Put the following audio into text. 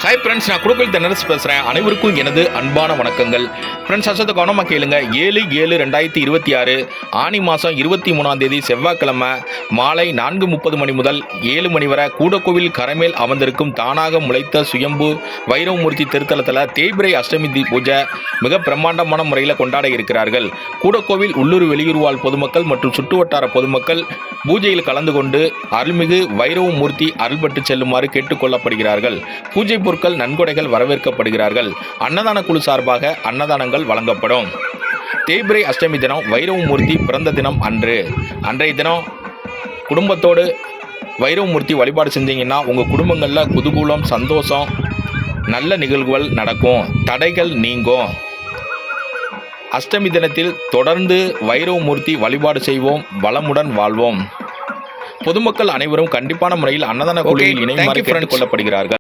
Hi friends, நான் குடுக்கல் தென்னரசு பேசுகிறேன். அனைவருக்கும் எனது அன்பான வணக்கங்கள். ஃப்ரெண்ட்ஸ், அசத்தை கவனமாக கேளுங்க. 7/7/2026 ஆனி மாதம் 23 செவ்வாய்க்கிழமை மாலை 4:30 மணி முதல் 7 மணி வரை கூடக்கோவில் கரைமேல் அமர்ந்திருக்கும் தானாக முளைத்த சுயம்பு வைரவமூர்த்தி திருத்தலத்தில் தேய்பிறை அஷ்டமி பூஜை மிக பிரம்மாண்டமான முறையில் கொண்டாட இருக்கிறார்கள். கூடக்கோவில் உள்ளூர் வெளியூர் வாழ் பொதுமக்கள் மற்றும் சுற்றுவட்டார பொதுமக்கள் பூஜையில் கலந்து கொண்டு அருள்மிகு வைரவமூர்த்தி அருள்பட்டு செல்லுமாறு கேட்டுக்கொள்ளப்படுகிறார்கள். பூஜை பொருட்கள் நன்கொடைகள் வரவேற்கப்படுகிறார்கள். அன்னதான குழு சார்பாக அன்னதானங்கள் வழங்கப்படும். தேய்பிறை அஷ்டமி தினம் வைரவமூர்த்தி பிறந்த தினம் அன்றைய தினம் குடும்பத்தோடு வைரவமூர்த்தி வழிபாடு செஞ்சீங்கன்னா உங்கள் குடும்பங்களில் குதூகூலம், சந்தோஷம், நல்ல நிகழ்வுகள் நடக்கும், தடைகள் நீங்கும். அஷ்டமி தினத்தில் தொடர்ந்து வைரவமூர்த்தி வழிபாடு செய்வோம், வளமுடன் வாழ்வோம். பொதுமக்கள் அனைவரும் கண்டிப்பான முறையில் அன்னதான குழுவில் இணையுமாறு கேட்டுக்கொள்ளப்படுகிறார்கள்.